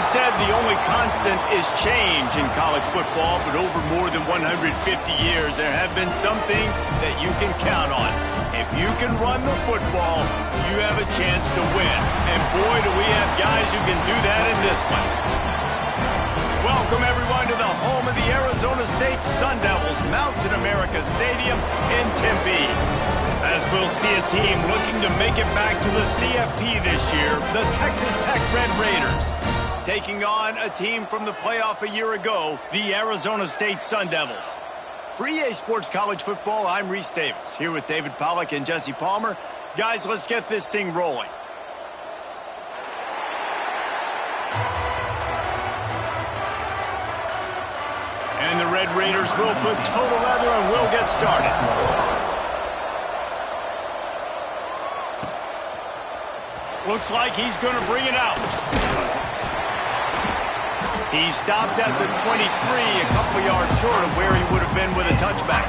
always said the only constant is change in college football, but over more than 150 years, there have been some things that you can count on. If you can run the football, you have a chance to win. And boy, do we have guys who can do that in this one. Welcome, everyone, to the home of the Arizona State Sun Devils, Mountain America Stadium in Tempe. As we'll see a team looking to make it back to the CFP this year, the Texas Tech Red Raiders, taking on a team from the playoff a year ago, the Arizona State Sun Devils. For EA Sports College Football, I'm Reese Davis, here with David Pollack and Jesse Palmer. Guys, let's get this thing rolling. And the Red Raiders will put total leather and will get started. Looks like he's going to bring it out. He stopped at the 23, a couple yards short of where he would have been with a touchback.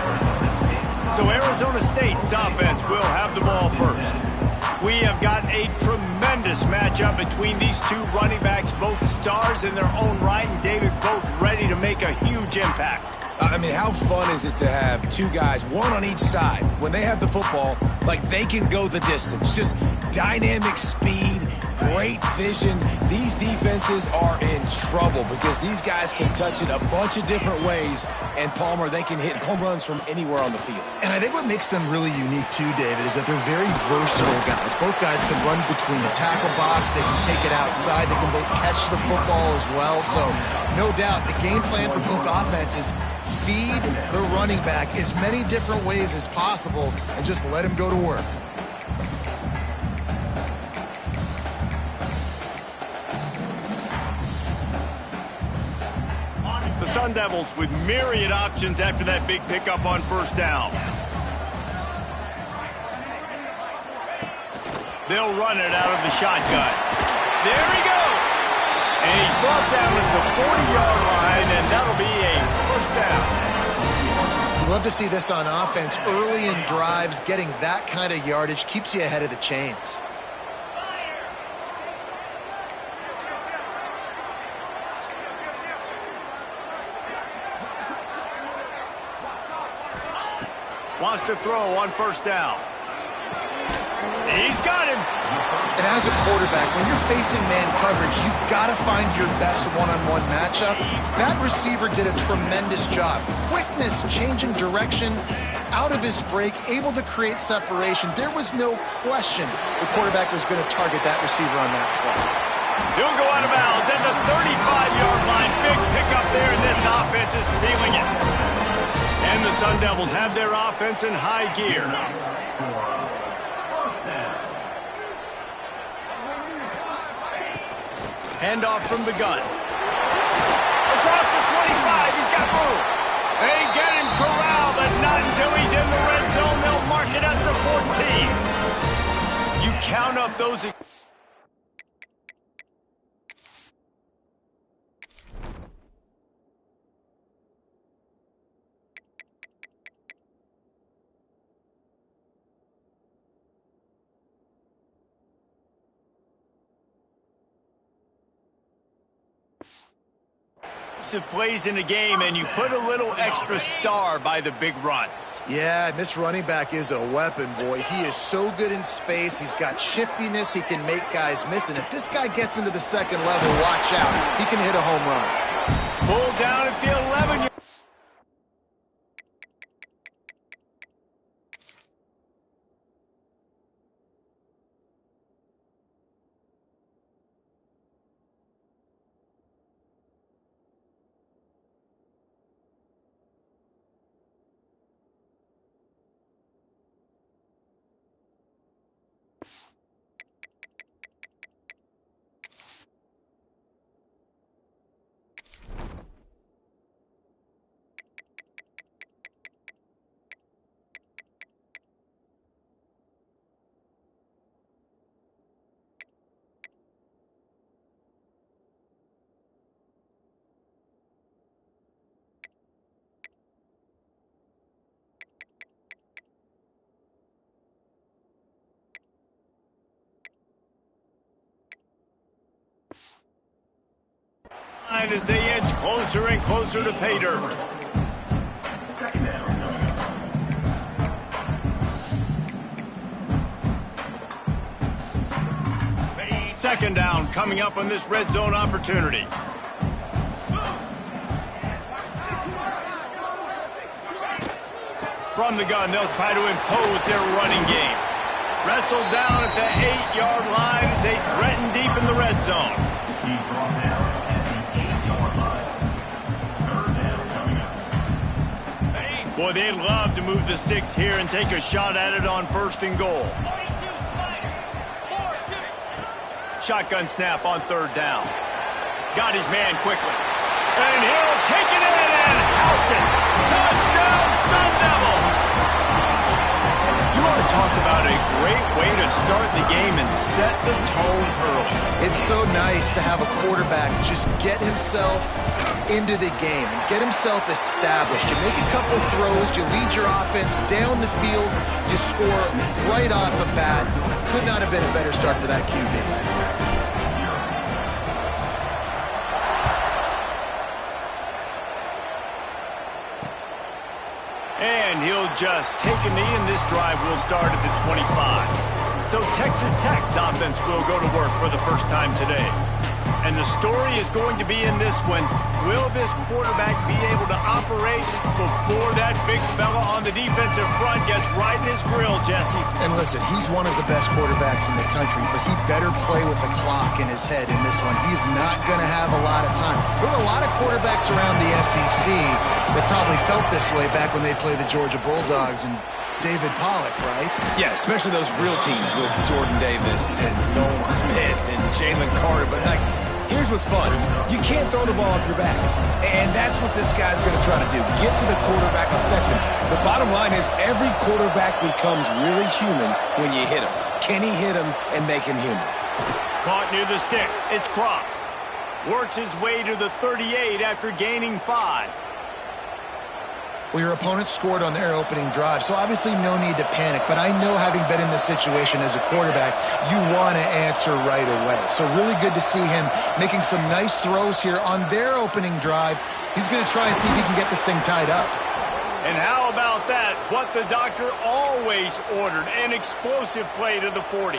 So Arizona State's offense will have the ball first. We have got a tremendous matchup between these two running backs, both stars in their own right, and David, both ready to make a huge impact. I mean, how fun is it to have two guys, one on each side, when they have the football, like they can go the distance. Just dynamic speed, great vision. These defenses are in trouble because these guys can touch it a bunch of different ways, and Palmer, they can hit home runs from anywhere on the field. And I think what makes them really unique too, David, is that they're very versatile guys. Both guys can run between the tackle box, they can take it outside, they can both catch the football as well. So no doubt the game plan for both offenses, feed the running back as many different ways as possible and just let him go to work. The Sun Devils with myriad options after that big pickup on first down. They'll run it out of the shotgun. There he goes! And he's brought down at the 40-yard line, and that'll be a first down. You love to see this on offense. Early in drives, getting that kind of yardage keeps you ahead of the chains. Wants to throw on first down. He's got him. And as a quarterback, when you're facing man coverage, you've got to find your best one-on-one matchup. That receiver did a tremendous job. Quickness, changing direction, out of his break, able to create separation. There was no question the quarterback was going to target that receiver on that play. He'll go out of bounds at the 35-yard line. Big pickup there, and this offense is feeling it. And the Sun Devils have their offense in high gear. Handoff from the gun. Across the 25, he's got room. They get him corralled, but not until he's in the red zone. They'll mark it at the 14. You count up those... plays in a game, and you put a little extra star by the big runs. Yeah, and this running back is a weapon, boy. He is so good in space. He's got shiftiness. He can make guys miss. And if this guy gets into the second level, watch out. He can hit a home run. Pulled down at the 11. line as they inch closer and closer to pay dirt. Second down coming up on this red zone opportunity. From the gun, they'll try to impose their running game. Wrestled down at the 8-yard line as they threaten deep in the red zone. He's brought down at the 8-yard line. Third down coming up. Boy, they'd love to move the sticks here and take a shot at it on 1st and goal. Shotgun snap on 3rd down. Got his man quickly. And he'll take it in and house it. Touchdown, Sun Devils! You want to talk about a great way to start the game and set the tone early. It's so nice to have a quarterback just get himself into the game and get himself established. You make a couple of throws, you lead your offense down the field, you score right off the bat. Could not have been a better start for that QB. And he'll just take a knee, and this drive will start at the 25. So Texas Tech's offense will go to work for the first time today. And the story is going to be in this one. Will this quarterback be able to operate before that big fella on the defensive front gets right in his grill, Jesse? And listen, he's one of the best quarterbacks in the country, but he better play with the clock in his head in this one. He's not going to have a lot of time. There were a lot of quarterbacks around the SEC that probably felt this way back when they played the Georgia Bulldogs and David Pollock, right? Yeah, especially those real teams with Jordan Davis and Nolan Smith and Jalen Carter. But, like, here's what's fun. You can't throw the ball off your back. And that's what this guy's going to try to do. Get to the quarterback, affect him. The bottom line is every quarterback becomes really human when you hit him. Can he hit him and make him human? Caught near the sticks. It's Cross. Works his way to the 38 after gaining 5. Well, your opponent scored on their opening drive, so obviously no need to panic. But I know, having been in this situation as a quarterback, you want to answer right away. So really good to see him making some nice throws here on their opening drive. He's going to try and see if he can get this thing tied up. And how about that? What the doctor always ordered, an explosive play to the 40.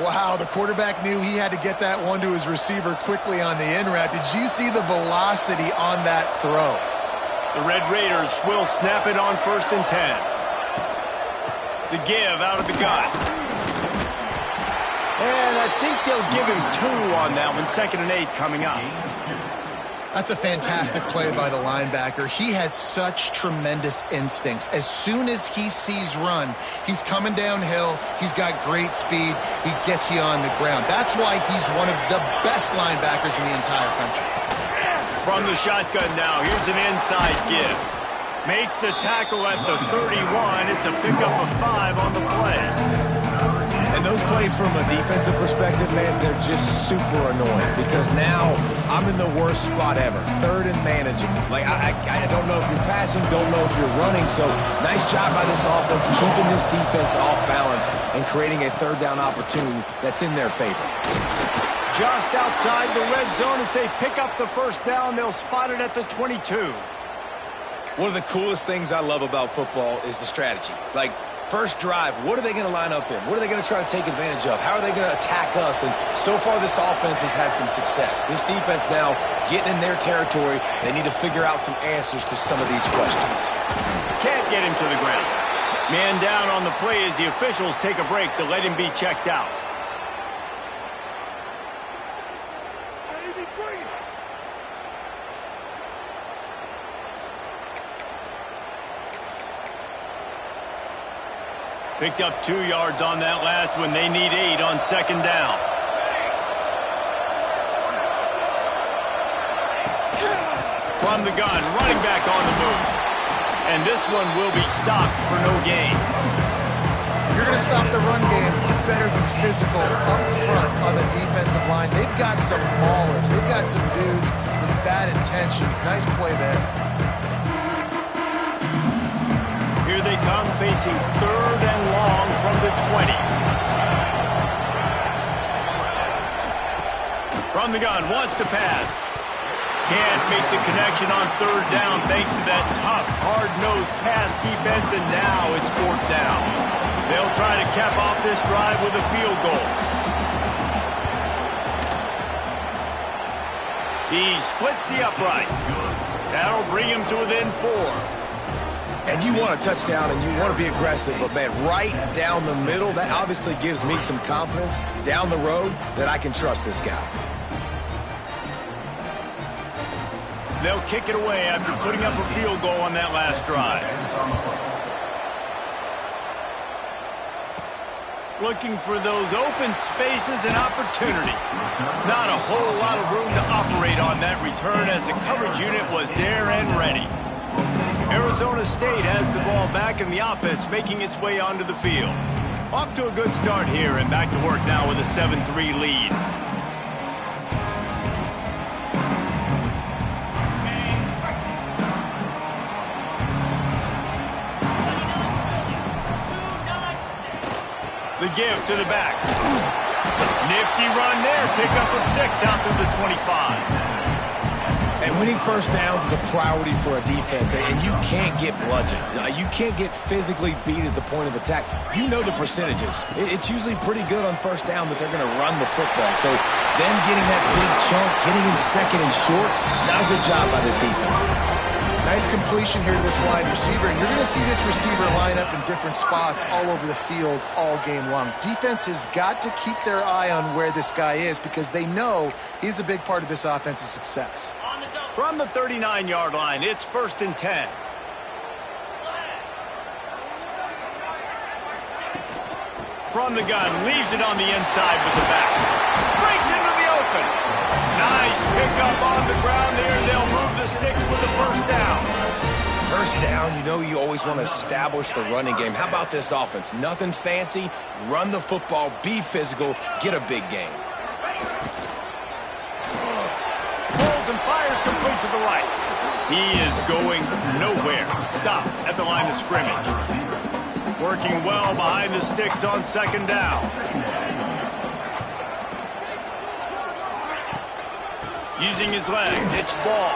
Wow, the quarterback knew he had to get that one to his receiver quickly on the in route. Did you see the velocity on that throw? The Red Raiders will snap it on 1st and 10. The give out of the gun. And I think they'll give him 2 on that one. 2nd and 8 coming up. That's a fantastic play by the linebacker. He has such tremendous instincts. As soon as he sees run, he's coming downhill. He's got great speed. He gets you on the ground. That's why he's one of the best linebackers in the entire country. From the shotgun now, here's an inside give. Makes the tackle at the 31. It's a pickup of 5 on the play. And those plays from a defensive perspective, man, they're just super annoying because now I'm in the worst spot ever. 3rd and manageable. Like, I don't know if you're passing, don't know if you're running. So nice job by this offense keeping this defense off balance and creating a 3rd down opportunity that's in their favor. Just outside the red zone as they pick up the 1st down. They'll spot it at the 22. One of the coolest things I love about football is the strategy. Like, first drive, what are they going to line up in? What are they going to try to take advantage of? How are they going to attack us? And so far, this offense has had some success. This defense now getting in their territory. They need to figure out some answers to some of these questions. Can't get him to the ground. Man down on the play as the officials take a break to let him be checked out. Picked up 2 yards on that last one. They need 8 on 2nd down. From the gun, running back on the move. And this one will be stopped for no gain. If you're going to stop the run game, you better be physical up front on the defensive line. They've got some maulers. They've got some dudes with bad intentions. Nice play there. Here they come, facing 3rd and long from the 20. From the gun, wants to pass. can't make the connection on third down thanks to that tough, hard-nosed pass defense, and now it's fourth down. They'll try to cap off this drive with a field goal. He splits the uprights. That'll bring him to within 4. And you want a touchdown and you want to be aggressive, but man, right down the middle, that obviously gives me some confidence down the road that I can trust this guy. They'll kick it away after putting up a field goal on that last drive. Looking for those open spaces and opportunity. Not a whole lot of room to operate on that return as the coverage unit was there and ready. Arizona State has the ball back and the offense making its way onto the field. Off to a good start here and back to work now with a 7-3 lead. The give to the back. Nifty run there. Pickup of 6 out to the 25. And winning first downs is a priority for a defense, and you can't get bludgeoned. You can't get physically beat at the point of attack. You know the percentages. It's usually pretty good on first down that they're going to run the football. So them getting that big chunk, getting in second and short, not a good job by this defense. Nice completion here to this wide receiver, and you're going to see this receiver line up in different spots all over the field all game long. Defense has got to keep their eye on where this guy is because they know he's a big part of this offense's success. From the 39-yard line, it's 1st and 10. From the gun, leaves it on the inside with the back. Breaks into the open. Nice pickup on the ground there. They'll move the sticks with the first down. First down, you know you always want to establish the running game. How about this offense? Nothing fancy. Run the football, be physical, get a big gain. And fires complete to the right. He is going nowhere. Stop at the line of scrimmage. Working well behind the sticks on 2nd down. Using his legs, it's ball.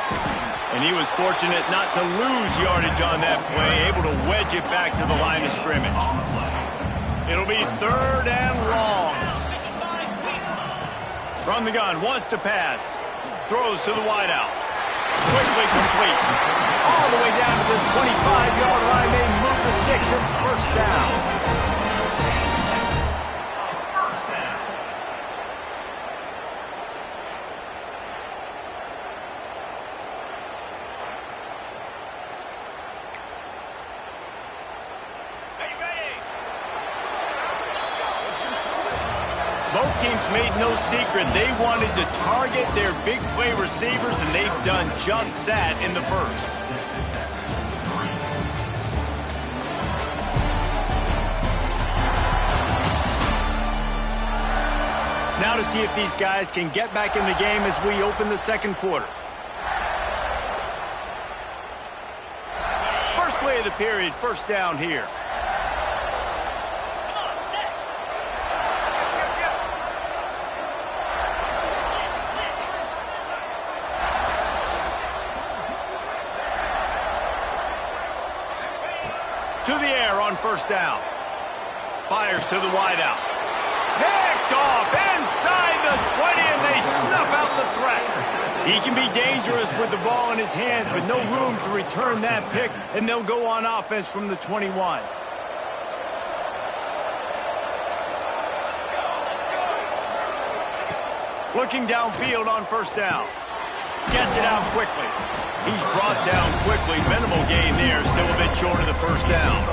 And he was fortunate not to lose yardage on that play, able to wedge it back to the line of scrimmage. It'll be 3rd and long. From the gun, wants to pass. Throws to the wideout. Quickly complete. All the way down to the 25-yard line. They move the sticks. It's 1st down. Both teams made no secret they wanted to target their big play receivers, and they've done just that in the first. Now to see if these guys can get back in the game as we open the 2nd quarter. First play of the period, 1st down here. To the air on 1st down. Fires to the wideout. Picked off inside the 20, and they snuff out the threat. He can be dangerous with the ball in his hands, but no room to return that pick, and they'll go on offense from the 21. Looking downfield on 1st down. Gets it out quickly. He's brought down quickly. Minimal gain there. Still a bit short of the 1st down.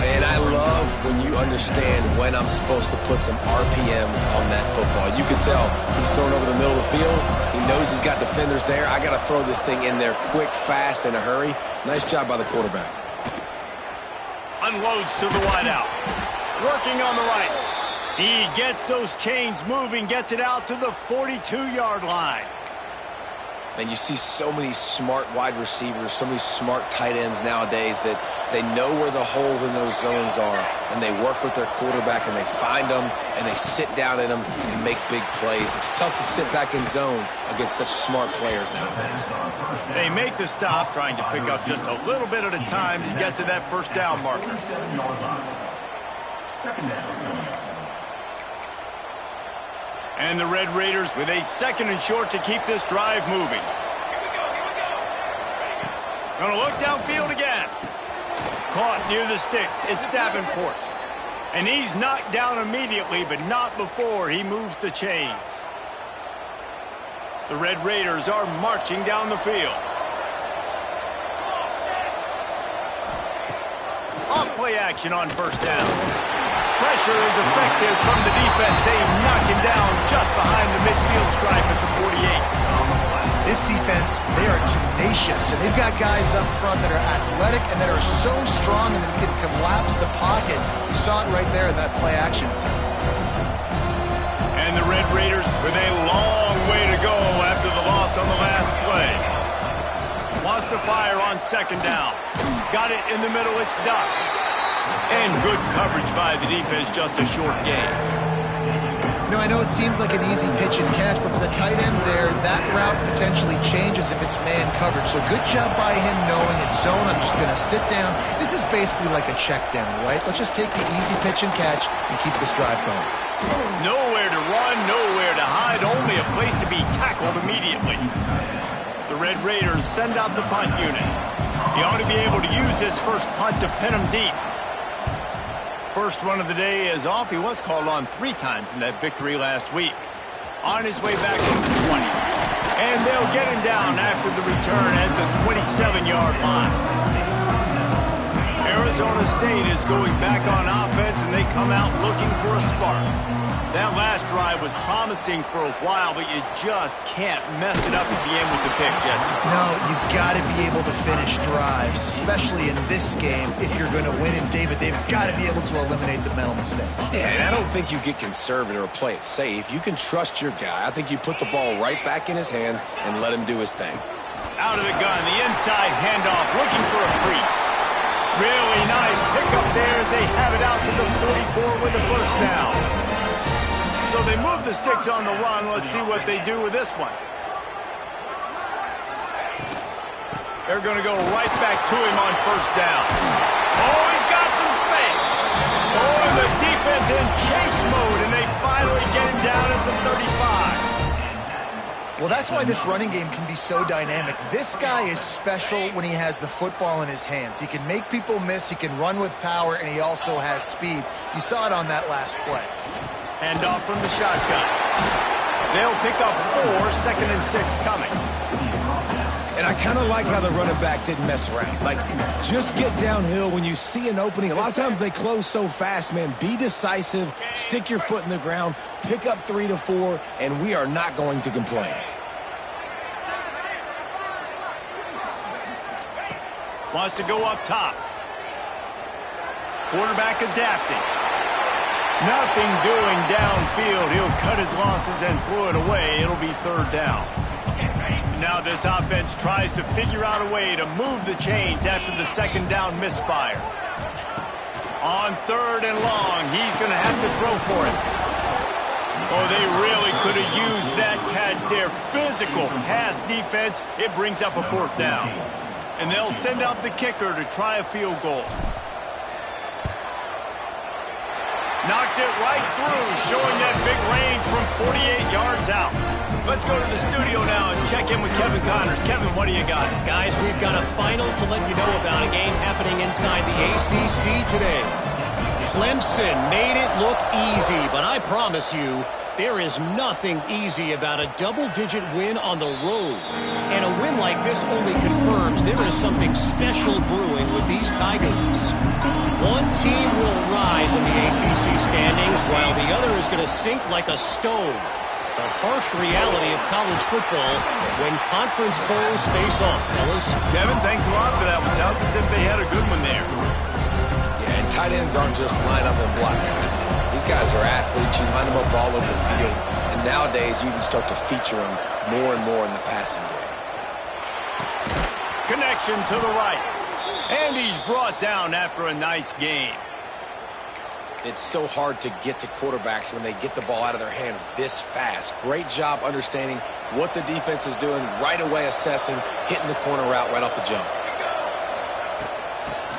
And I love when you understand when I'm supposed to put some RPMs on that football. You can tell he's thrown over the middle of the field. He knows he's got defenders there. I got to throw this thing in there quick, fast, in a hurry. Nice job by the quarterback. Unloads to the wideout. Working on the right. He gets those chains moving, gets it out to the 42-yard line. And you see so many smart wide receivers, so many smart tight ends nowadays that they know where the holes in those zones are, and they work with their quarterback, and they find them, and they sit down in them and make big plays. It's tough to sit back in zone against such smart players nowadays. They make the stop, trying to pick up just a little bit at a time to get to that first down marker. Second down. And the Red Raiders with a 2nd and short to keep this drive moving. Gonna look downfield again. Caught near the sticks. It's Davenport. And he's knocked down immediately, but not before he moves the chains. The Red Raiders are marching down the field. Off play action on first down. Pressure is effective from the defense. They knock him down just behind the midfield stripe at the 48. This defense, they are tenacious, and they've got guys up front that are athletic and that are so strong and that can collapse the pocket. You saw it right there in that play action attempt. And the Red Raiders with a long way to go after the loss on the last play. Wants to fire on 2nd down. Got it in the middle. It's Duck. And good coverage by the defense, just a short gain. You know, I know it seems like an easy pitch and catch, but for the tight end there, that route potentially changes if it's man coverage. So good job by him knowing it's zone. I'm just going to sit down. This is basically like a check down, right? Let's just take the easy pitch and catch and keep this drive going. Nowhere to run, nowhere to hide, only a place to be tackled immediately. The Red Raiders send out the punt unit. He ought to be able to use this first punt to pin him deep. First one of the day is off. He was called on 3 times in that victory last week. On his way back to the 20. And they'll get him down after the return at the 27-yard line. Arizona State is going back on offense, and they come out looking for a spark. That last drive was promising for a while, but you just can't mess it up at the end with the pick, Jesse. No, you've got to be able to finish drives, especially in this game. If you're going to win, and David, they've got to be able to eliminate the mental mistakes. Yeah, and I don't think you get conservative or play it safe. You can trust your guy. I think you put the ball right back in his hands and let him do his thing. Out of the gun, the inside handoff, looking for a crease. Really nice pickup there as they have it out to the 44 with the first down. So they move the sticks on the run. Let's see what they do with this one. They're going to go right back to him on first down. Oh, he's got some space. Oh, and the defense in chase mode, and they finally get him down at the 35. Well, that's why this running game can be so dynamic. This guy is special when he has the football in his hands. He can make people miss, he can run with power, and he also has speed. You saw it on that last play. Hand off from the shotgun. They'll pick up 4, 2nd and 6 coming. And I kind of like how the running back didn't mess around. Like, just get downhill when you see an opening. A lot of times they close so fast, man. Be decisive, stick your foot in the ground, pick up 3 to 4, and we are not going to complain. Wants to go up top. Quarterback adapting. Nothing doing downfield. He'll cut his losses and throw it away. It'll be 3rd down. Now this offense tries to figure out a way to move the chains after the 2nd down misfire. On 3rd and long, he's going to have to throw for it. Oh, they really could have used that catch there. Physical pass defense. It brings up a 4th down. And they'll send out the kicker to try a field goal. Knocked it right through, showing that big range from 48 yards out. Let's go to the studio now and check in with Kevin Connors. Kevin, what do you got? Guys, we've got a final to let you know about, a game happening inside the ACC today. Clemson made it look easy, but I promise you, there is nothing easy about a double-digit win on the road. And a win like this only confirms there is something special brewing with these Tigers. One team will rise in the ACC standings while the other is going to sink like a stone. The harsh reality of college football when conference foes face off, fellas. Kevin, thanks a lot for that one. Sounds as if they had a good one there. Yeah, and tight ends aren't just line up and block guys. These guys are athletes. You line them up all over the field. And nowadays, you even start to feature them more and more in the passing game. connection to the right. And he's brought down after a nice gain. It's so hard to get to quarterbacks when they get the ball out of their hands this fast. Great job understanding what the defense is doing, right away assessing, hitting the corner route right off the jump.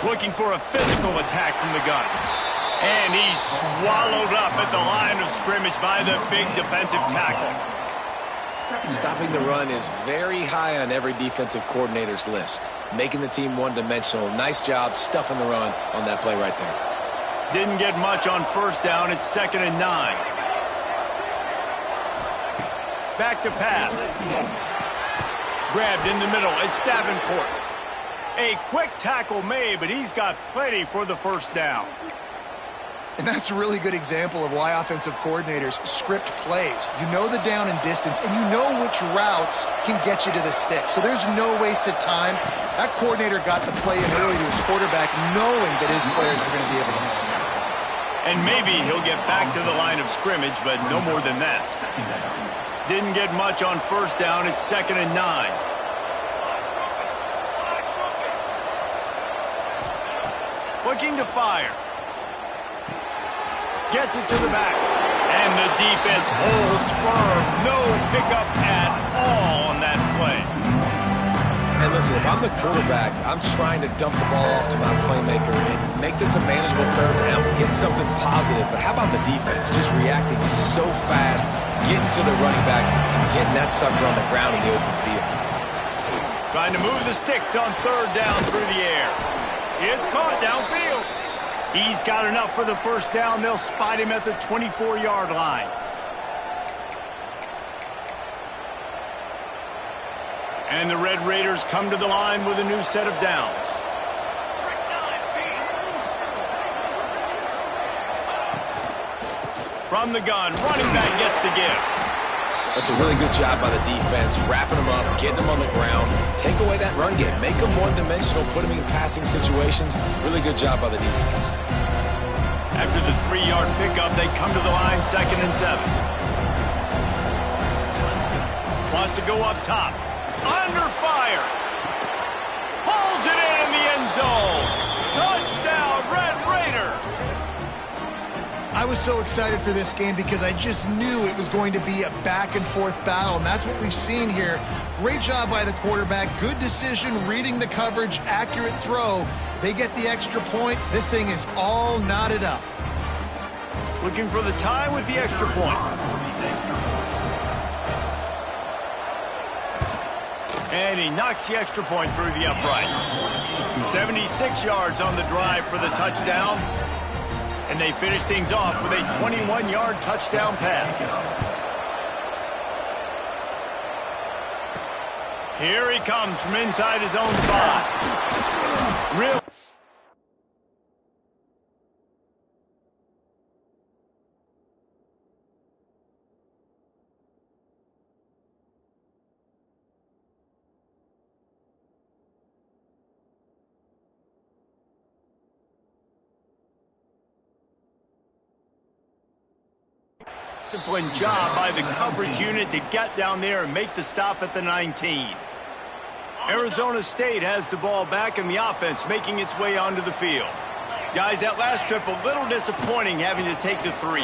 Looking for a physical attack from the gun. And he's swallowed up at the line of scrimmage by the big defensive tackle. Stopping the run is very high on every defensive coordinator's list. Making the team one-dimensional. Nice job stuffing the run on that play right there. Didn't get much on first down. It's 2nd and 9. Back to pass. Grabbed in the middle. It's Davenport. A quick tackle made, but he's got plenty for the first down. And that's a really good example of why offensive coordinators script plays. You know the down and distance, and you know which routes can get you to the stick. So there's no wasted time. That coordinator got the play in early to his quarterback, knowing that his players were going to be able to execute. And maybe he'll get back to the line of scrimmage, but no more than that. Didn't get much on first down. It's 2nd and 9. Looking to fire. Gets it to the back. And the defense holds firm. No pickup at all on that play. And listen, if I'm the quarterback, I'm trying to dump the ball off to my playmaker and make this a manageable third down, get something positive. But how about the defense? Just reacting so fast, getting to the running back, and getting that sucker on the ground in the open field. Trying to move the sticks on third down through the air. It's caught downfield. He's got enough for the first down. They'll spot him at the 24-yard line. And the Red Raiders come to the line with a new set of downs. From the gun, running back gets to give. That's a really good job by the defense, wrapping them up, getting them on the ground. Take away that run game. Make them one-dimensional, put them in passing situations. Really good job by the defense. After the 3-yard pickup, they come to the line 2nd and 7. Wants to go up top. Under fire. Pulls it in the end zone. Touchdown, Red Raiders. I was so excited for this game because I just knew it was going to be a back-and-forth battle, and that's what we've seen here. Great job by the quarterback. Good decision, reading the coverage, accurate throw. They get the extra point. This thing is all knotted up. Looking for the tie with the extra point. And he knocks the extra point through the uprights. 76 yards on the drive for the touchdown. And they finish things off with a 21-yard touchdown pass. Here he comes from inside his own 5. Real. Disciplined job by the coverage unit to get down there and make the stop at the 19. Arizona State has the ball back and the offense making its way onto the field. Guys, that last trip a little disappointing having to take the 3.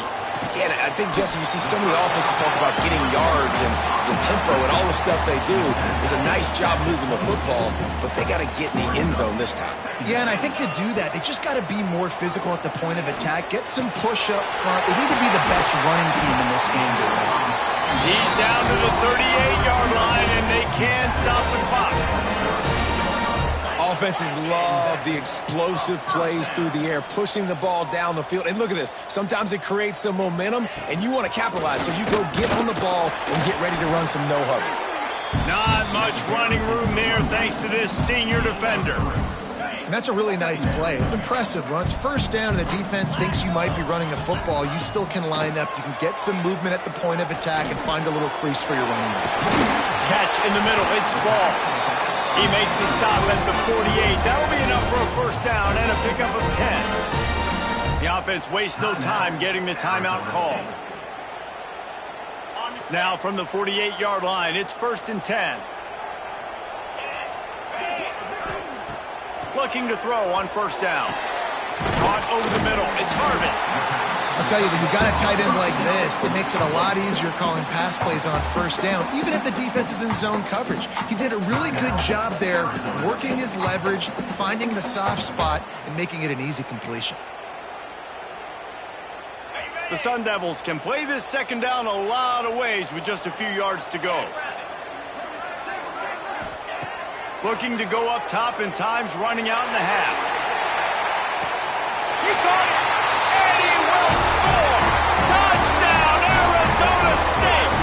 Yeah, I think, Jesse, you see so many offenses talk about getting yards and the tempo and all the stuff they do. It was a nice job moving the football, but they got to get in the end zone this time. Yeah, and I think to do that, they just got to be more physical at the point of attack, get some push up front. They need to be the best running team in this game to win. He's down to the 38-yard line, and they can stop the clock. Offenses love the explosive plays through the air, pushing the ball down the field. And look at this. Sometimes it creates some momentum, and you want to capitalize. So you go get on the ball and get ready to run some no-huddle. Not much running room there thanks to this senior defender. And that's a really nice play. It's impressive. When it's first down and the defense thinks you might be running the football, you still can line up. You can get some movement at the point of attack and find a little crease for your running back. Catch in the middle. It's ball. He makes the stop at the 48. That'll be enough for a first down and a pickup of 10. The offense wastes no time getting the timeout call. Now from the 48-yard line, it's 1st and 10. Looking to throw on first down. Caught over the middle. It's Harvin. I'll tell you, when you've got a tight end like this, it makes it a lot easier calling pass plays on first down, even if the defense is in zone coverage. He did a really good job there, working his leverage, finding the soft spot, and making it an easy completion. The Sun Devils can play this second down a lot of ways with just a few yards to go. Looking to go up top, and time's running out in the half. He caught it, and he will score! Touchdown, Arizona State!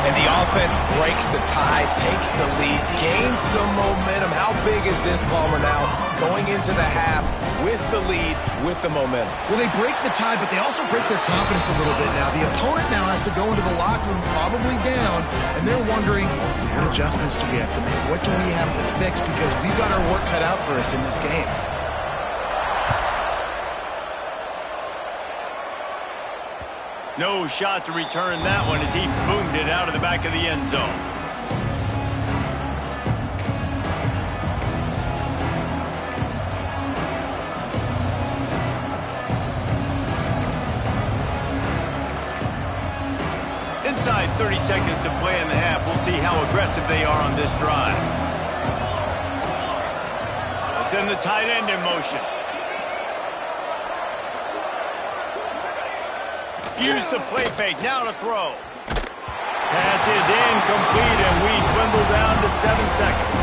And the offense breaks the tie, takes the lead, gains some momentum. How big is this, Palmer, now going into the half with the lead, with the momentum? Well, they break the tie, but they also break their confidence a little bit now. The opponent now has to go into the locker room probably down, and they're wondering, what adjustments do we have to make? What do we have to fix? Because we've got our work cut out for us in this game. No shot to return that one as he boomed it out of the back of the end zone. Inside 30 seconds to play in the half. We'll see how aggressive they are on this drive. They'll send the tight end in motion. Use the play fake, now to throw. Pass is incomplete, and we dwindle down to 7 seconds.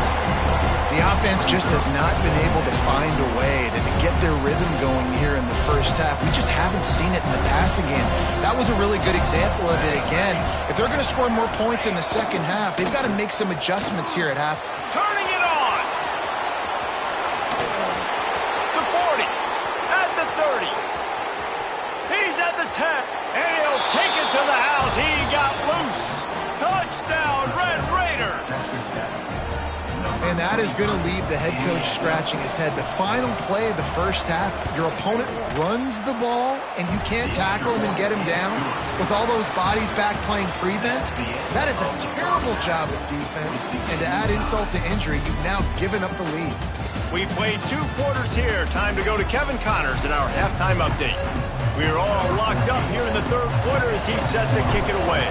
The offense just has not been able to find a way to get their rhythm going here in the first half. We just haven't seen it in the passing game. That was a really good example of it again. If they're going to score more points in the second half, they've got to make some adjustments here at half. Turning it on! The 40, at the 30. He's at the 10. And he'll take it to the house. He got loose. Touchdown, Red Raiders. And that is going to leave the head coach scratching his head. The final play of the first half, your opponent runs the ball, and you can't tackle him and get him down with all those bodies back playing prevent. That is a terrible job of defense. And to add insult to injury, you've now given up the lead. We played 2 quarters here. Time to go to Kevin Connors in our halftime update. We're all locked up here in the third quarter as he's set to kick it away.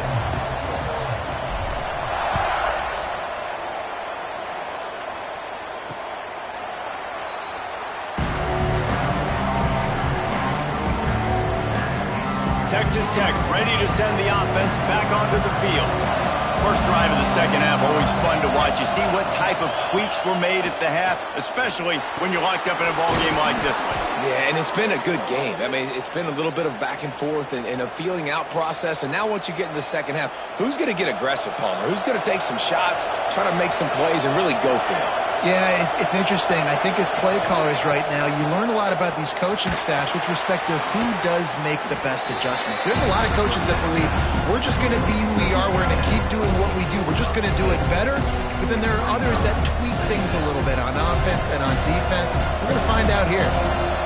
Texas Tech ready to send the offense back onto the field. First drive of the second half, always fun to watch. You see what type of tweaks were made at the half, especially when you're locked up in a ball game like this one. Yeah, and it's been a good game. I mean, it's been a little bit of back and forth and a feeling out process. And now once you get in the second half, who's going to get aggressive, Palmer? Who's going to take some shots, try to make some plays, and really go for it? Yeah, it's interesting. I think as play callers right now, you learn a lot about these coaching staffs with respect to who does make the best adjustments. There's a lot of coaches that believe we're just going to be who we are. We're going to keep doing what we do. We're just going to do it better. But then there are others that tweak things a little bit on offense and on defense. We're going to find out here.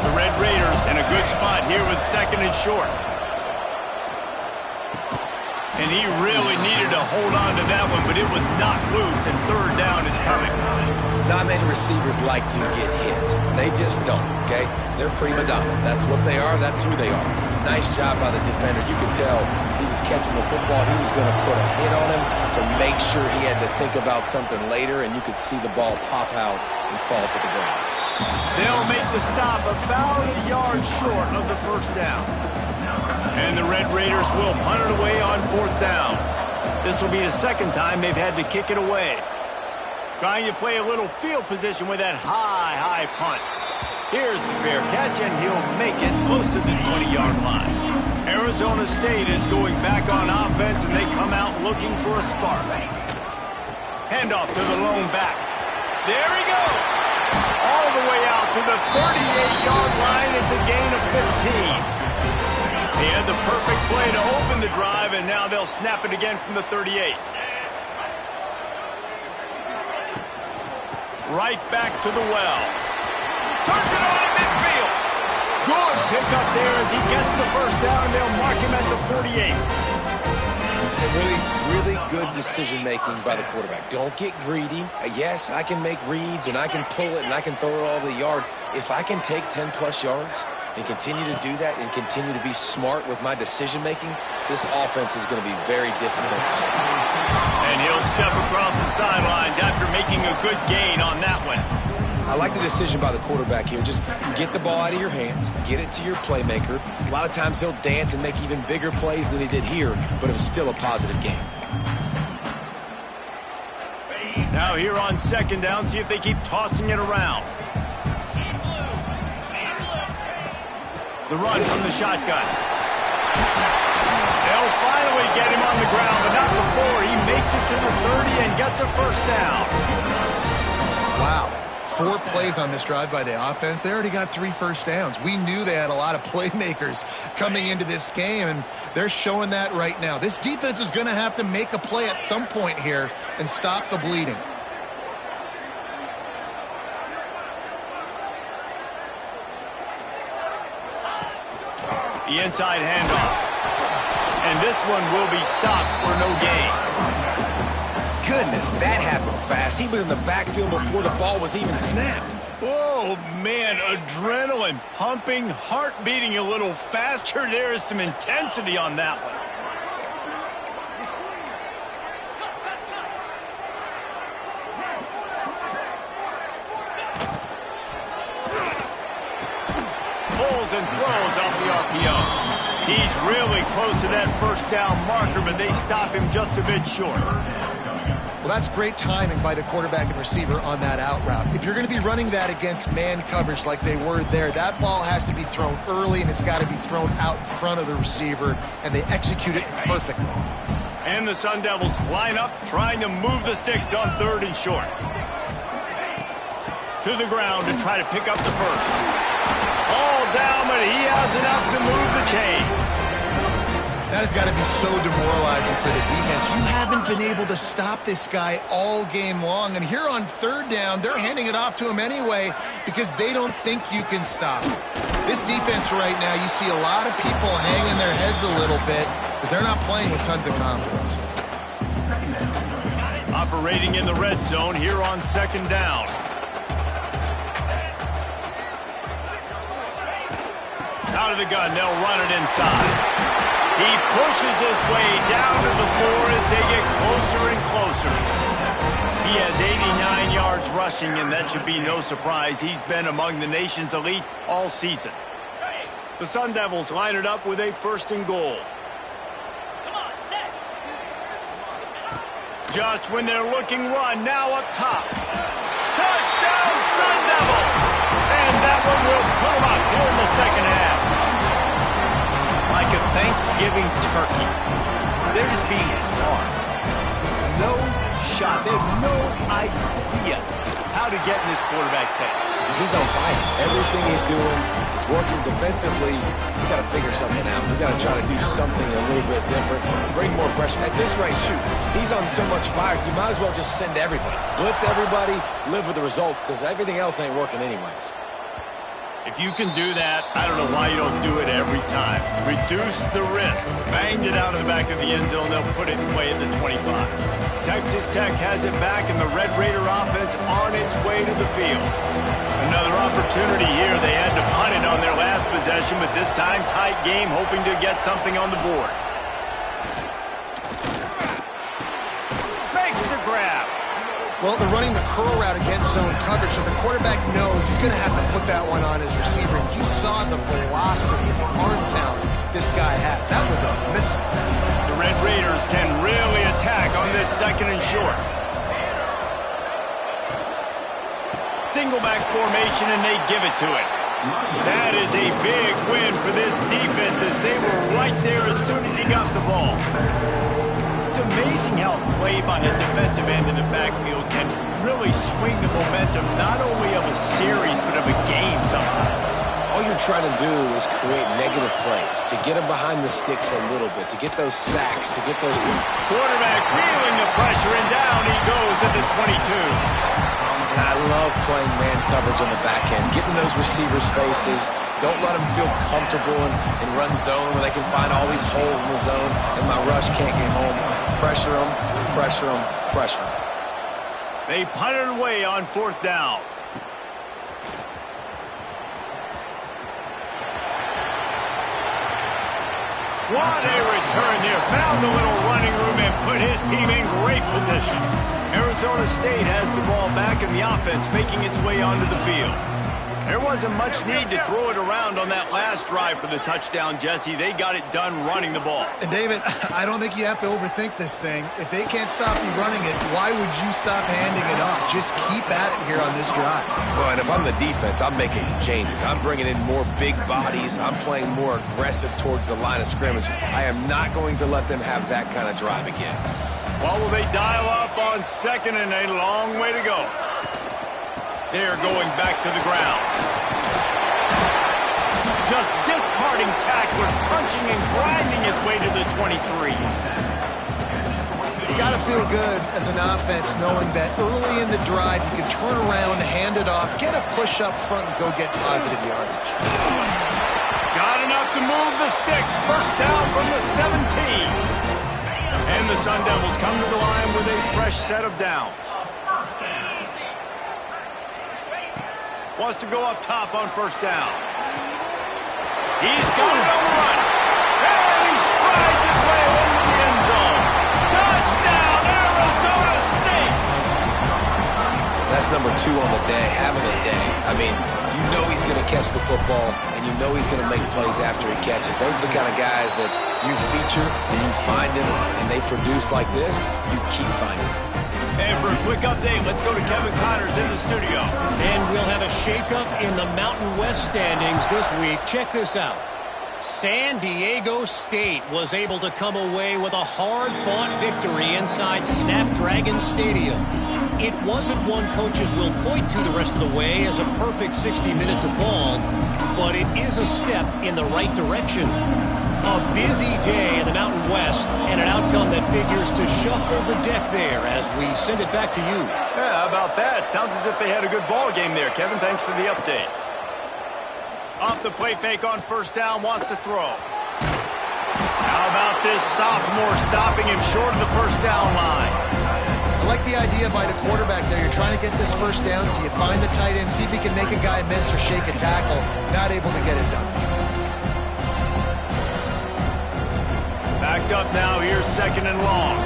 The Red Raiders in a good spot here with second and short. And he really needed to hold on to that one, but it was knocked loose, and third down is coming. Not many receivers like to get hit. They just don't, okay? They're prima donnas. That's what they are. That's who they are. Nice job by the defender. You could tell he was catching the football. He was going to put a hit on him to make sure he had to think about something later, and you could see the ball pop out and fall to the ground. They'll make the stop about a yard short of the first down. And the Red Raiders will punt it away on fourth down. This will be the second time they've had to kick it away. Trying to play a little field position with that high punt. Here's the fair catch, and he'll make it close to the 20-yard line. Arizona State is going back on offense, and they come out looking for a spark. Handoff to the lone back. There he goes. All the way out to the 38-yard line. It's a gain of 15. He had the perfect play to open the drive, and now they'll snap it again from the 38. Right back to the well. Turns it on in midfield. Good pickup there as he gets the first down, and they'll mark him at the 48. And really good decision-making by the quarterback. Don't get greedy. Yes, I can make reads, and I can pull it, and I can throw it all over the yard. If I can take 10-plus yards and continue to do that and continue to be smart with my decision-making, this offense is going to be very difficult to stop. And he'll step across the sidelines after making a good gain on that one. I like the decision by the quarterback here. Just get the ball out of your hands, get it to your playmaker. A lot of times he'll dance and make even bigger plays than he did here, but it was still a positive game. Now here on second down, see if they keep tossing it around. The run from the shotgun. They'll finally get him on the ground, but not before he makes it to the 30 and gets a first down. Wow. 4 plays on this drive by the offense. They already got 3 first downs. We knew they had a lot of playmakers coming into this game, and they're showing that right now. This defense is going to have to make a play at some point here and stop the bleeding. The inside handoff. And this one will be stopped for no gain. Goodness, that happened fast. He was in the backfield before the ball was even snapped. Oh, man, adrenaline pumping, heart beating a little faster. There is some intensity on that one. Pulls and throws off the RPO. He's really close to that first down marker, but they stop him just a bit short. Well, that's great timing by the quarterback and receiver on that out route. If you're going to be running that against man coverage like they were there, that ball has to be thrown early, and it's got to be thrown out in front of the receiver, and they execute it perfectly. And the Sun Devils line up, trying to move the sticks on 3rd and short. To the ground to try to pick up the first. All down, but he has enough to move the chains. That has got to be so demoralizing for the defense. You haven't been able to stop this guy all game long. And here on 3rd down, they're handing it off to him anyway because they don't think you can stop him. This defense right now, you see a lot of people hanging their heads a little bit because they're not playing with tons of confidence. Operating in the red zone here on 2nd down. Out of the gun, they'll run it inside. He pushes his way down to the 4 as they get closer and closer. He has 89 yards rushing, and that should be no surprise. He's been among the nation's elite all season. The Sun Devils line it up with a 1st and goal. Just when they're looking run, now up top. Touchdown, Sun Devils! And that one will put them up here in the 2nd half. Like a Thanksgiving turkey. They're just being carved. No shot. They have no idea how to get in this quarterback's head. He's on fire. Everything he's doing is working defensively. We got to figure something out. We got to try to do something a little bit different. Bring more pressure. At this rate, shoot, he's on so much fire, you might as well just send everybody. Blitz everybody, live with the results, because everything else ain't working anyways. If you can do that, I don't know why you don't do it every time. Reduce the risk. Banged it out of the back of the end zone. They'll put it away at the 25. Texas Tech has it back, and the Red Raider offense on its way to the field. Another opportunity here. They had to punt it on their last possession, but this time tight game, hoping to get something on the board. Makes the grab. Well, they're running the curl route against zone coverage, so the quarterback knows he's going to have to put that one on his receiver. And you saw the velocity and the arm talent this guy has. That was a missile. The Red Raiders can really attack on this 2nd and short. Single back formation, and they give it to it. That is a big win for this defense as they were right there as soon as he got the ball. It's amazing how play by a defensive end in the backfield can really swing the momentum not only of a series but of a game sometimes. All you're trying to do is create negative plays, to get them behind the sticks a little bit, to get those sacks, to get those... Quarterback feeling the pressure, and down he goes at the 22. And I love playing man coverage on the back end, getting in those receivers' faces. Don't let them feel comfortable and run zone where they can find all these holes in the zone and my rush can't get home. Pressure them, pressure them, pressure them. They punted away on 4th down. What a return there. Found the little running room and put his team in great position. Arizona State has the ball back and the offense making its way onto the field. There wasn't much need to throw it around on that last drive for the touchdown, Jesse. They got it done running the ball. And David, I don't think you have to overthink this thing. If they can't stop you running it, why would you stop handing it off? Just keep at it here on this drive. Well, and if I'm the defense, I'm making some changes. I'm bringing in more big bodies. I'm playing more aggressive towards the line of scrimmage. I am not going to let them have that kind of drive again. Well, will they dial up on 2nd and a long way to go? They're going back to the ground. Just discarding tacklers, punching and grinding his way to the 23. It's got to feel good as an offense knowing that early in the drive you can turn around, hand it off, get a push up front, and go get positive yardage. Got enough to move the sticks. First down from the 17. And the Sun Devils come to the line with a fresh set of downs. Wants to go up top on 1st down. He's got it on the run. And he strides his way into the end zone. Touchdown, Arizona State! That's number 2 on the day, having a day. I mean, you know he's going to catch the football, and you know he's going to make plays after he catches. Those are the kind of guys that you feature, and you find them, and they produce like this, you keep finding them. And for a quick update, let's go to Kevin Connors in the studio. And we'll have a shakeup in the Mountain West standings this week. Check this out. San Diego State was able to come away with a hard-fought victory inside Snapdragon Stadium. It wasn't one coaches will point to the rest of the way as a perfect 60 minutes of ball, but it is a step in the right direction. A busy day in the Mountain West and an outcome that figures to shuffle the deck there as we send it back to you. Yeah, how about that? Sounds as if they had a good ball game there. Kevin, thanks for the update. Off the play fake on 1st down, wants to throw. How about this sophomore stopping him short of the 1st down line? I like the idea by the quarterback there. You're trying to get this 1st down, so you find the tight end, see if he can make a guy miss or shake a tackle. Not able to get it done. Backed up now, here's 2nd and long.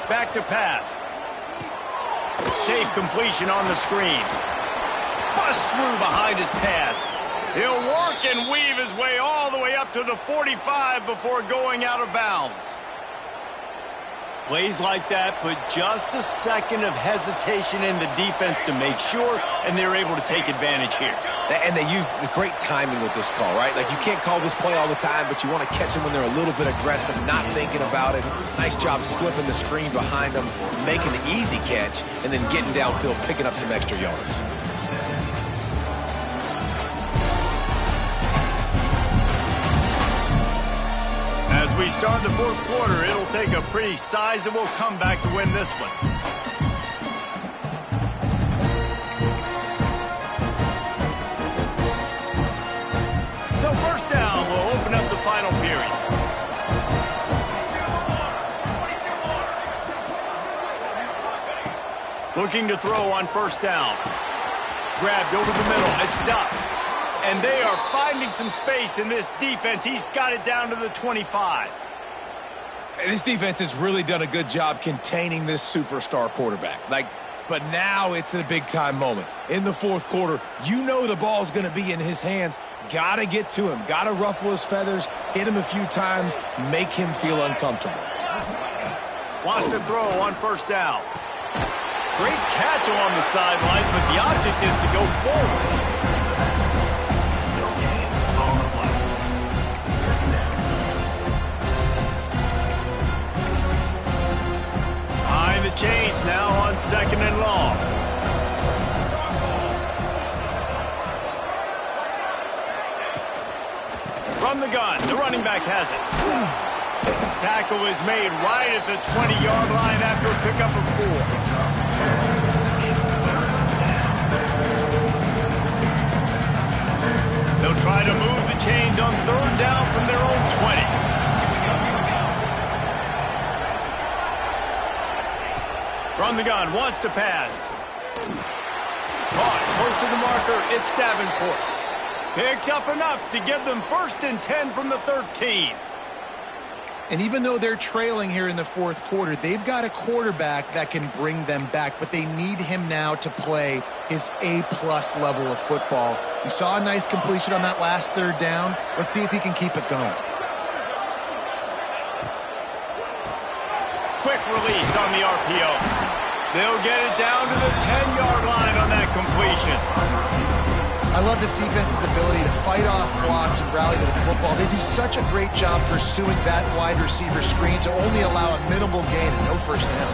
Back to pass. Safe completion on the screen. Bust through behind his pad. He'll work and weave his way all the way up to the 45 before going out of bounds. Plays like that put just a second of hesitation in the defense to make sure, and they're able to take advantage here. And they use the great timing with this call, right? Like, you can't call this play all the time, but you want to catch them when they're a little bit aggressive, not thinking about it. Nice job slipping the screen behind them, making the easy catch, and then getting downfield, picking up some extra yards. As we start the 4th quarter, it'll take a pretty sizable comeback to win this one. So 1st down will open up the final period. Looking to throw on 1st down. Grabbed over the middle. It's Duff. And they are finding some space in this defense. He's got it down to the 25. This defense has really done a good job containing this superstar quarterback. But now it's the big-time moment. In the 4th quarter, you know the ball's going to be in his hands. Got to get to him. Got to ruffle his feathers, hit him a few times, make him feel uncomfortable. Wants to throw on 1st down. Great catch along the sidelines, but the object is to go forward. Behind the chains now on 2nd and long. From the gun, the running back has it. Tackle is made right at the 20-yard line after a pickup of 4. They'll try to move the chains on 3rd down from their own 20. From the gun, wants to pass. Caught, close to the marker, it's Davenport. Picks up enough to give them 1st and 10 from the 13. And even though they're trailing here in the 4th quarter, they've got a quarterback that can bring them back, but they need him now to play his A-plus level of football. We saw a nice completion on that last 3rd down. Let's see if he can keep it going. Quick release on the RPO. They'll get it down to the 10-yard line on that completion. I love this defense's ability to fight off blocks and rally to the football. They do such a great job pursuing that wide receiver screen to only allow a minimal gain and no 1st down.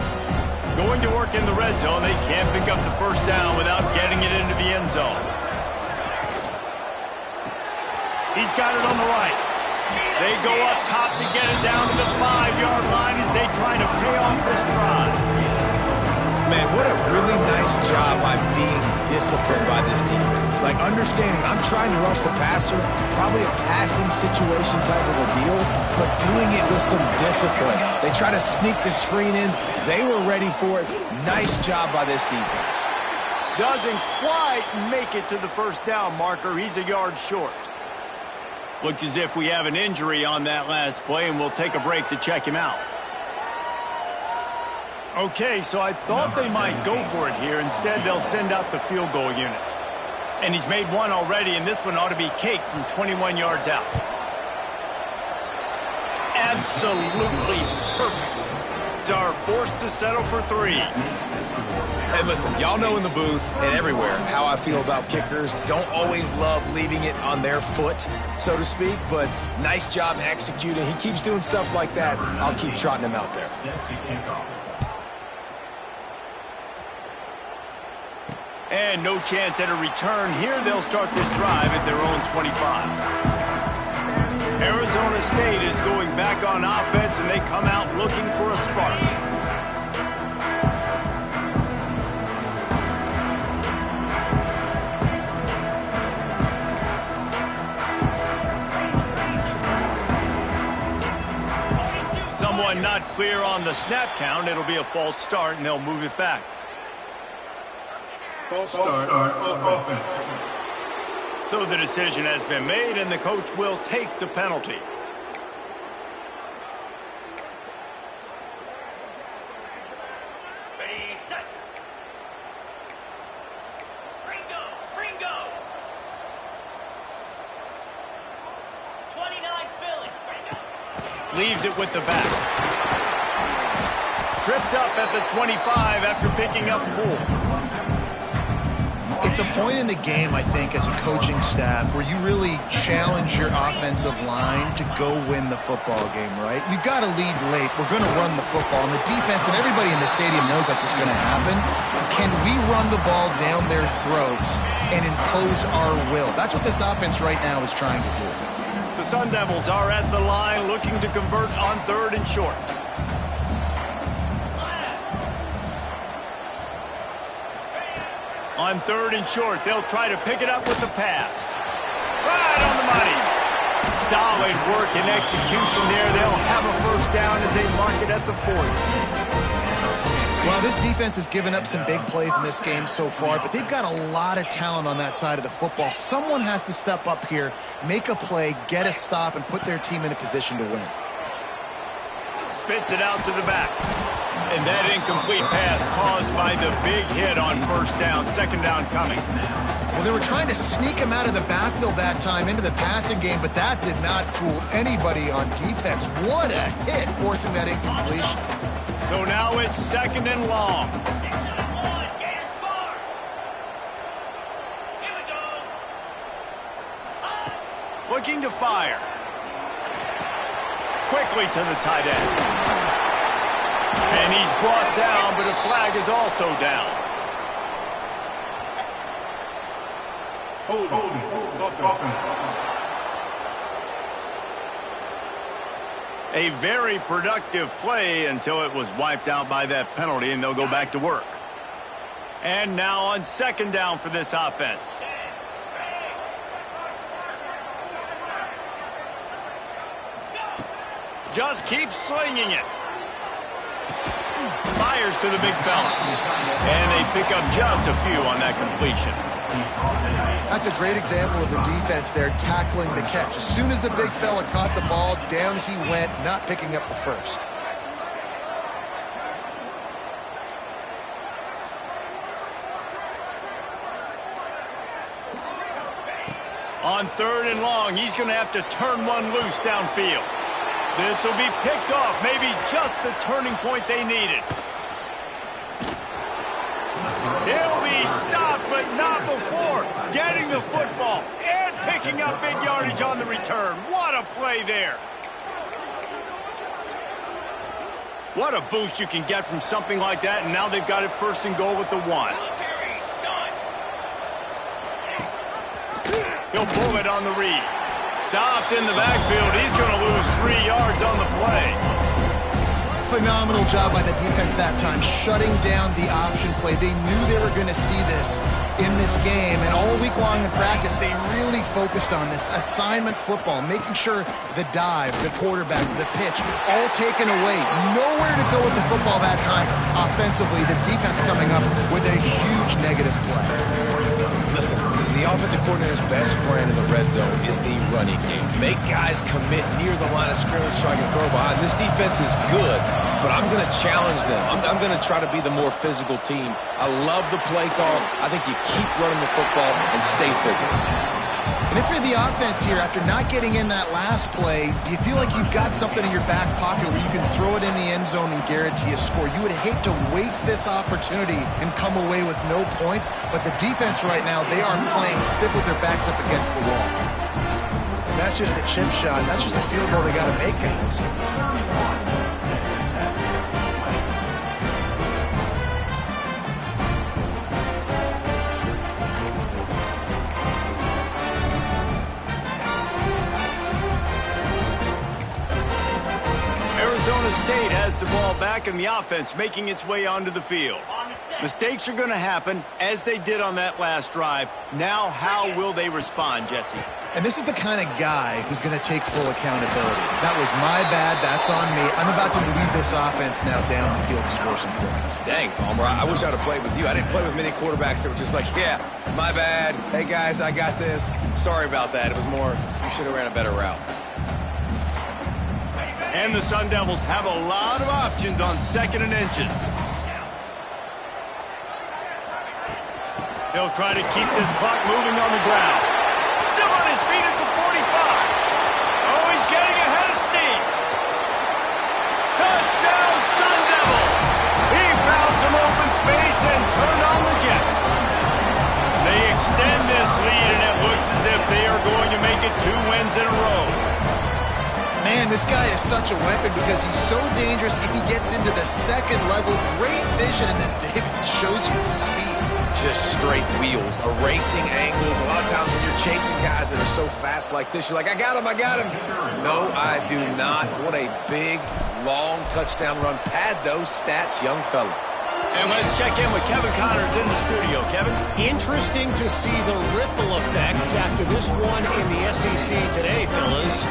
Going to work in the red zone, they can't pick up the 1st down without getting it into the end zone. He's got it on the right. They go up top to get it down to the 5-yard line as they try to pay off this drive. Man, what a really nice job by being disciplined by this defense. Like, understanding I'm trying to rush the passer, probably a passing situation type of a deal, but doing it with some discipline. They try to sneak the screen in. They were ready for it. Nice job by this defense. Doesn't quite make it to the 1st down marker. He's a yard short. Looks as if we have an injury on that last play, and we'll take a break to check him out. Okay, so I thought they might go for it here. Instead, they'll send out the field goal unit. And he's made one already, and this one ought to be cake from 21 yards out. Absolutely perfect. Are forced to settle for 3. And listen, y'all know in the booth and everywhere how I feel about kickers. Don't always love leaving it on their foot, so to speak, but nice job executing. He keeps doing stuff like that. I'll keep trotting him out there. And no chance at a return here. They'll start this drive at their own 25. Arizona State is going back on offense, and they come out looking for a spark. Someone not clear on the snap count. It'll be a false start, and they'll move it back. False start offense. So the decision has been made, and the coach will take the penalty. Ready, set. Ringo. 29 Philly. Ringo. Leaves it with the back. Tripped up at the 25 after picking up 4. It's a point in the game, I think, as a coaching staff where you really challenge your offensive line to go win the football game, right? We've got to lead late. We're going to run the football. And the defense and everybody in the stadium knows that's what's going to happen. Can we run the ball down their throats and impose our will? That's what this offense right now is trying to do. The Sun Devils are at the line looking to convert on 3rd and short. On 3rd and short, they'll try to pick it up with the pass. Right on the money. Solid work and execution there. They'll have a 1st down as they mark it at the 40. Well, this defense has given up some big plays in this game so far, but they've got a lot of talent on that side of the football. Someone has to step up here, make a play, get a stop, and put their team in a position to win. Spits it out to the back. And that incomplete pass caused by the big hit on 1st down. 2nd down coming. Well, they were trying to sneak him out of the backfield that time into the passing game, but that did not fool anybody on defense. What a hit, forcing that incompletion. So now it's 2nd and long. Looking to fire. Quickly to the tight end. And he's brought down, but a flag is also down. Holding. A very productive play until it was wiped out by that penalty, and they'll go back to work. And now on second down for this offense. Just keep slinging it. Fires to the big fella. And they pick up just a few on that completion. That's a great example of the defense there tackling the catch. As soon as the big fella caught the ball, down he went, not picking up the first. On third and long, he's going to have to turn one loose downfield. This will be picked off, maybe just the turning point they needed. He'll be stopped, but not before getting the football and picking up big yardage on the return. What a play there. What a boost you can get from something like that, and now they've got it first and goal with the one. He'll pull it on the read. Stopped in the backfield. He's going to lose 3 yards on the play. Phenomenal job by the defense that time, shutting down the option play. They knew they were going to see this in this game, and all week long in practice, they really focused on this assignment football, making sure the dive, the quarterback, the pitch, all taken away. Nowhere to go with the football that time. Offensively, the defense coming up with a huge negative play. Listen, the offensive coordinator's best friend in the red zone is the running game. Make guys commit near the line of scrimmage so I can throw behind. This defense is good, but I'm going to challenge them. I'm going to try to be the more physical team. I love the play call. I think you keep running the football and stay physical. And if you're the offense here, after not getting in that last play, do you feel like you've got something in your back pocket where you can throw it in the end zone and guarantee a score? You would hate to waste this opportunity and come away with no points, but the defense right now, they are playing stiff with their backs up against the wall. And that's just a chip shot. That's just a field goal they got to make, guys. Arizona State has the ball back and the offense making its way onto the field. Mistakes are going to happen as they did on that last drive. Now how will they respond, Jesse? And this is the kind of guy who's going to take full accountability. That was my bad. That's on me. I'm about to lead this offense now down the field to score some points. Dang, Palmer, I wish I'd have played with you. I didn't play with many quarterbacks that were just like, yeah, my bad. Hey, guys, I got this. Sorry about that. It was more, you should have ran a better route. And the Sun Devils have a lot of options on second and inches. He'll try to keep this clock moving on the ground. Still on his feet at the 45. Oh, he's getting ahead of steam. Touchdown, Sun Devils. He found some open space and turned on the Jets. They extend this lead, and it looks as if they are going to make it 2 wins in a row. Man, this guy is such a weapon because he's so dangerous if he gets into the second level. Great vision, and then David shows you the speed. Just straight wheels, erasing angles. A lot of times when you're chasing guys that are so fast like this, you're like, I got him. No, I do not. What a big, long touchdown run. Pad those stats, young fella. And let's check in with Kevin Connors in the studio. Kevin? Interesting to see the ripple effects after this one in the SEC today, fellas.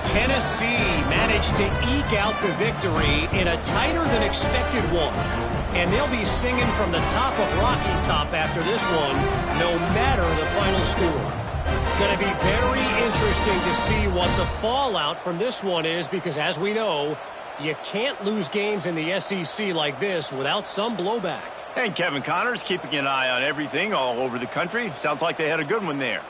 Tennessee managed to eke out the victory in a tighter-than-expected one. And they'll be singing from the top of Rocky Top after this one, no matter the final score. Going to be very interesting to see what the fallout from this one is, because as we know, you can't lose games in the SEC like this without some blowback. And Kevin Connors keeping an eye on everything all over the country. Sounds like they had a good one there.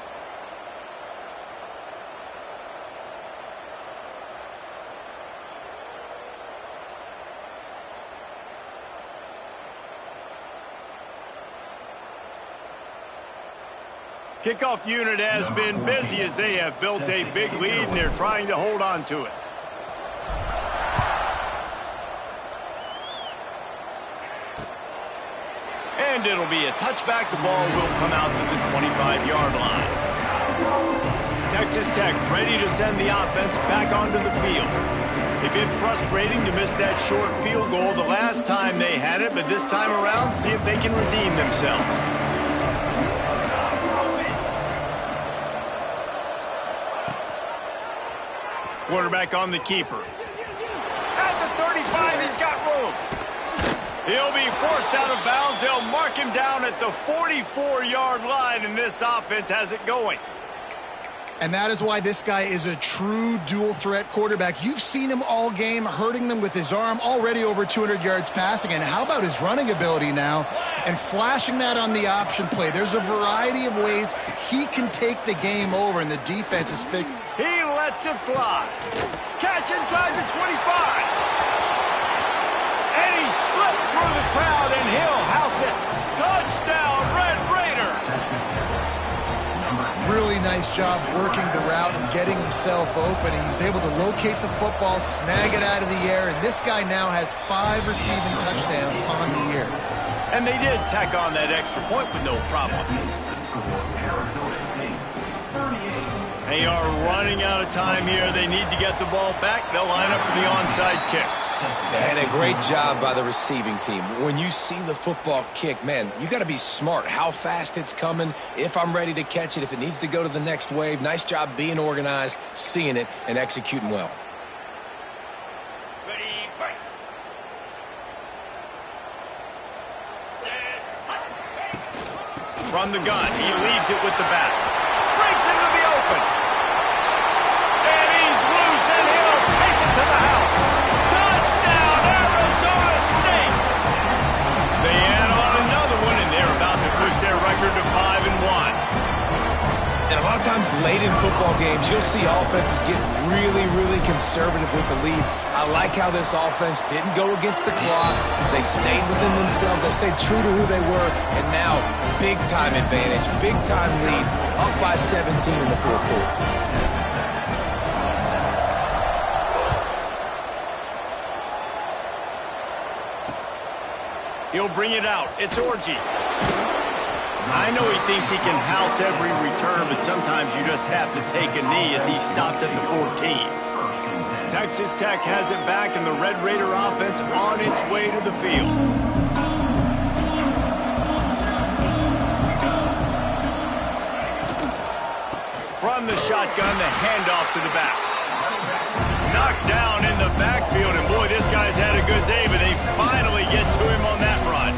Kickoff unit has been busy as they have built a big lead, and they're trying to hold on to it. And it'll be a touchback. The ball will come out to the 25-yard line. Texas Tech ready to send the offense back onto the field. A bit frustrating to miss that short field goal the last time they had it, but this time around, see if they can redeem themselves. Quarterback on the keeper. At the 35, he's got room. He'll be forced out of bounds. They'll mark him down at the 44-yard line, and this offense has it going. And that is why this guy is a true dual-threat quarterback. You've seen him all game, hurting them with his arm, already over 200 yards passing. And how about his running ability now? And flashing that on the option play. There's a variety of ways he can take the game over, and the defense is fit. He lets it fly. Catch inside the 25. And he slipped through the crowd, and he'll house it. Touchdown, Red Raider. Really nice job working the route and getting himself open. He was able to locate the football, snag it out of the air, and this guy now has 5 receiving touchdowns on the year. And they did tack on that extra point with no problem. They are running out of time here. They need to get the ball back. They'll line up for the onside kick. And a great job by the receiving team. When you see the football kick, man, you got to be smart how fast it's coming, if I'm ready to catch it, if it needs to go to the next wave. Nice job being organized, seeing it, and executing well. Ready, break. Set. From the gun, he leaves it with the back. Breaks into the open. And he's loose, and he'll take it to the house. Touchdown, Arizona State! They add on another one, and they're about to push their record to 5-1. And a lot of times late in football games, you'll see offenses get really, really conservative with the lead. I like how this offense didn't go against the clock. They stayed within themselves. They stayed true to who they were. And now, big-time advantage, big-time lead, up by 17 in the fourth quarter. He'll bring it out. It's Orji. I know he thinks he can house every return, but sometimes you just have to take a knee as he stopped at the 14. Texas Tech has it back, and the Red Raider offense on its way to the field. From the shotgun, the handoff to the back. Knocked down in the backfield, and boy, this guy's had a good day, but they finally get to him on that run.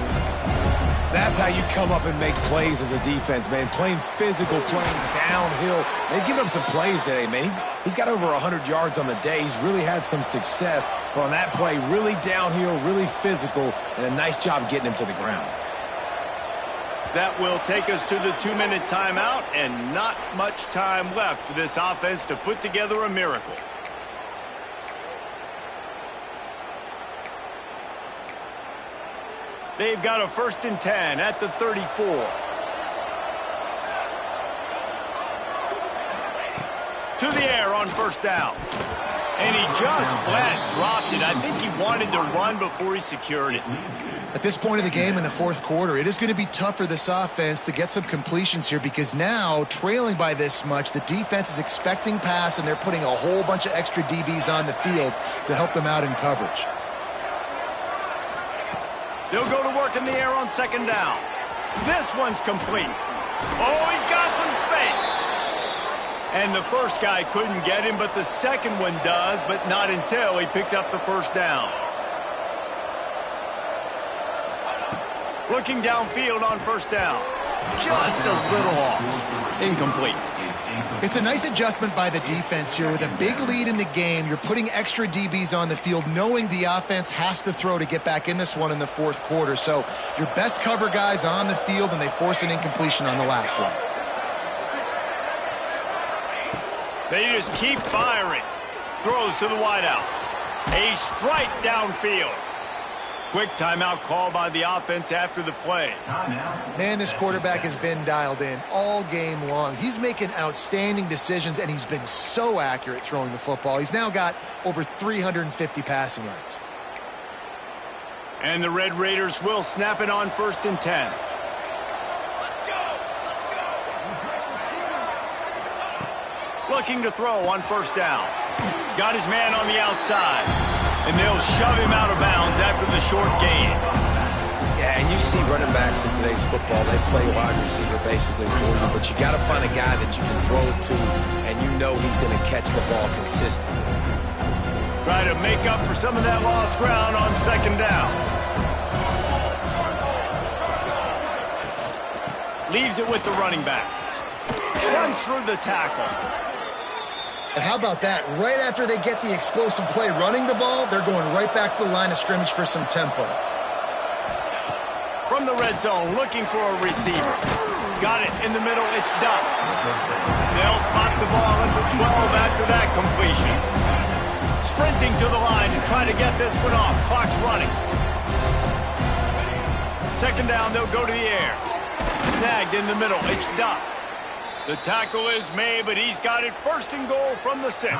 That's how you come up and make plays as a defense, man. Playing physical, playing downhill. They've given him some plays today, man. He's got over 100 yards on the day. He's really had some success. But on that play, really downhill, really physical, and a nice job getting him to the ground. That will take us to the 2-minute timeout, and not much time left for this offense to put together a miracle. They've got a 1st and 10 at the 34. To the air on 1st down. And he just flat dropped it. I think he wanted to run before he secured it. At this point of the game in the fourth quarter, it is going to be tough for this offense to get some completions here because now, trailing by this much, the defense is expecting pass, and they're putting a whole bunch of extra DBs on the field to help them out in coverage. They'll go to work in the air on 2nd down. This one's complete. Oh, he's got some space. And the first guy couldn't get him, but the second one does, but not until he picks up the 1st down. Looking downfield on 1st down. Just a little off. Incomplete. It's a nice adjustment by the defense here. With a big lead in the game, you're putting extra DBs on the field, knowing the offense has to throw to get back in this one in the fourth quarter. So your best cover guys on the field, and they force an incompletion on the last one. They just keep firing. Throws to the wideout. A strike downfield. Quick timeout call by the offense after the play. Man, this quarterback has been dialed in all game long. He's making outstanding decisions, and he's been so accurate throwing the football. He's now got over 350 passing yards. And the Red Raiders will snap it on 1st and 10. Looking to throw on 1st down. got his man on the outside, and they'll shove him out of bounds after the short gain. Yeah, and you see running backs in today's football, they play wide receiver basically for you, but you got to find a guy that you can throw it to, and you know he's going to catch the ball consistently. Try to make up for some of that lost ground on second down. Leaves it with the running back. Runs through the tackle. And how about that? Right after they get the explosive play running the ball, they're going right back to the line of scrimmage for some tempo. From the red zone, looking for a receiver. Got it in the middle, it's Duff. They'll spot the ball at the 12 after that completion. Sprinting to the line to try to get this one off. Clock's running. Second down, they'll go to the air. Snagged in the middle, it's Duff. The tackle is made, but he's got it first and goal from the 6.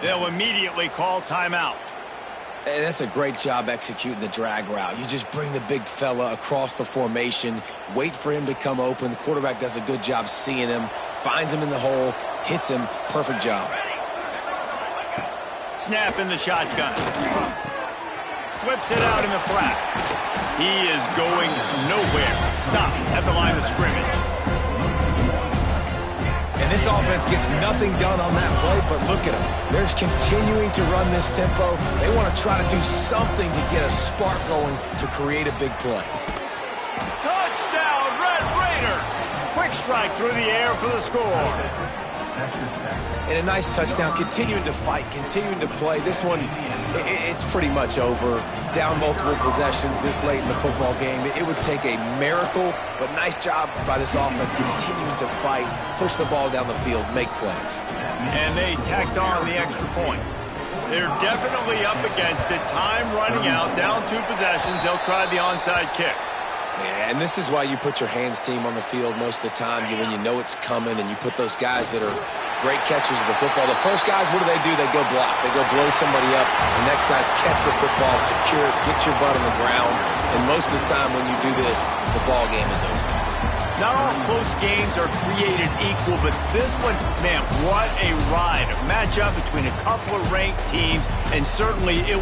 They'll immediately call timeout. And that's a great job executing the drag route. You just bring the big fella across the formation, wait for him to come open. The quarterback does a good job seeing him, finds him in the hole, hits him. Perfect job. Snap in the shotgun. Flips it out in the flat. He is going nowhere. Stop at the line of scrimmage. And this offense gets nothing done on that play, but look at them. They're continuing to run this tempo. They want to try to do something to get a spark going to create a big play. Touchdown, Red Raiders! Quick strike through the air for the score. And a nice touchdown, continuing to fight, continuing to play. This one, it's pretty much over. Down multiple possessions this late in the football game. It would take a miracle, but nice job by this offense continuing to fight, push the ball down the field, make plays. And they tacked on the extra point. They're definitely up against it. Time running out, down 2 possessions. They'll try the onside kick. Yeah, and this is why you put your hands team on the field most of the time when you know it's coming, and you put those guys that are great catchers of the football. The first guys, what do? They go block. They go blow somebody up. The next guys catch the football, secure it, get your butt on the ground. And most of the time when you do this, the ball game is over. Not all close games are created equal, but this one, man, what a ride. A matchup between a couple of ranked teams, and certainly it